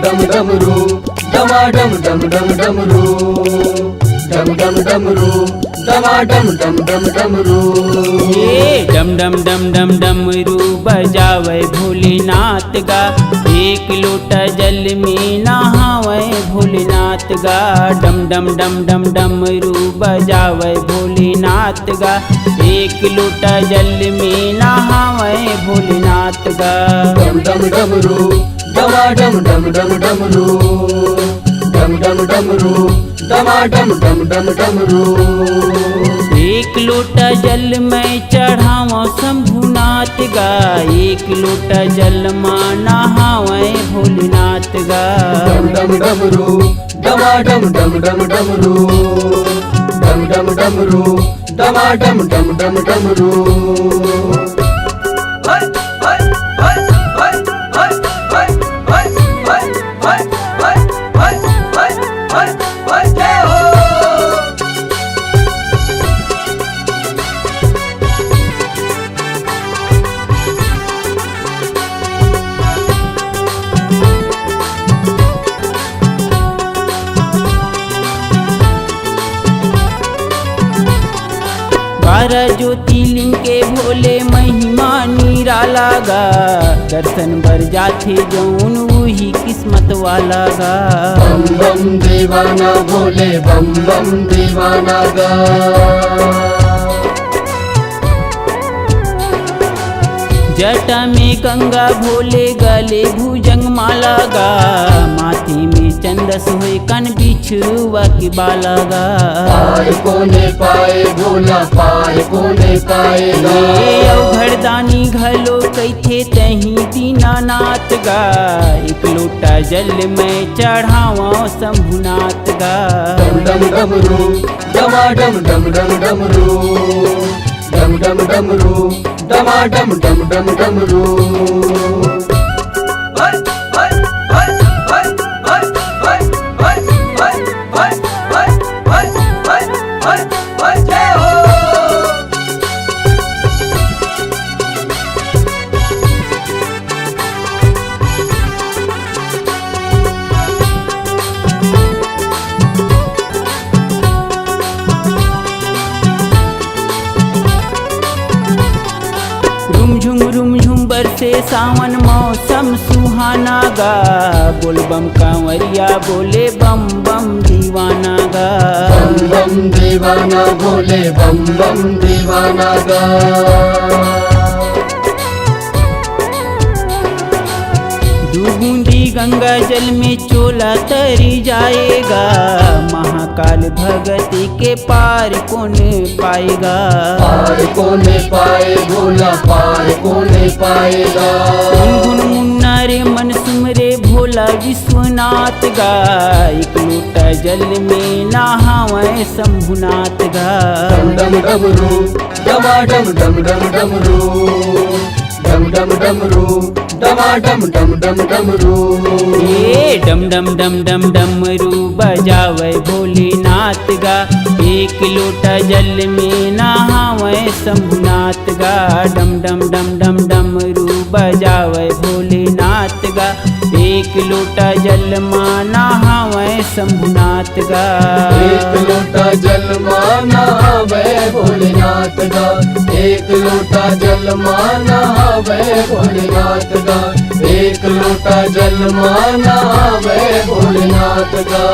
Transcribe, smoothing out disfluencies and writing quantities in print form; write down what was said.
डम डमरू डमा डम डमरू डम डमरू डमा डम डमरू। ये डम डमरू बजावे भोलेनाथ गा, एक लोटा जल में नहावे भोलेनाथ गा। डम डमरू बजावे भोलेनाथ गा, एक लोटा जल में नहावे भोलेनाथ गा। डम डमरू डमा डम डमरू डम डमरू डमा डम डमरू। एक लोटा जल में चढ़ावा शंभुनाथ गा, एक लोटा जल में नहावे भोलेनाथ गा। डम डमरू डमा डम डमरू डम डमरू डमा डम डमरू। बारह ज्योतिर्लिंग के भोले महिमा निराला गा, दर्शन बर जाथे जौन वही किस्मत वाला गा। बम बम दीवाना भोले बम बम दीवाना गा। जटा में गंगा भोले गले भुजंग माला गा, माथे में चंदस हुए कन बिछुआ की बाला गा। पाए कोने पाए भोला पाए कोने पाएगा। ये अवघड़दानी घलो कैथे तही दीनानाथ गा, एक लोटा जल में चढ़ावा शंभुनाथ गा। डम डमरू डमा डम डमरू डम डमरू डमा डम डमरू। रुम झुम बरसे सावन मौसम सुहाना गा, बोल बम कांवरिया बोले बम बम दीवाना गा। बम बम दीवाना भोले बम बम दीवाना गा। बूंदी गंगा जल में चोला तरी जाएगा, महाकाल भगति के पार कौन पाएगा। पार कोने पाए भोला पार कोने पाएगा। गुन मुन्ना रे मन सुमरे भोला विश्वनाथ गा, एक लोटा जल में नहावे शंभुनाथ गा। डम डमरू डमा डम डमरू डम डमरू डमा डम डमरू। ये डम डमरू बजावे भोलेनाथ गा, एक लोटा जल में नहावे शंभुनाथ गा। डम डमरू बजावे भोलेनाथ गा, एक लोटा जल में नहावे शंभुनाथ गा। एक लोटा जल में नहावे भोलेनाथ गा, एक लोटा जल में नहावे भोलेनाथ गा, एक लोटा जल में नहावे भोलेनाथ गा।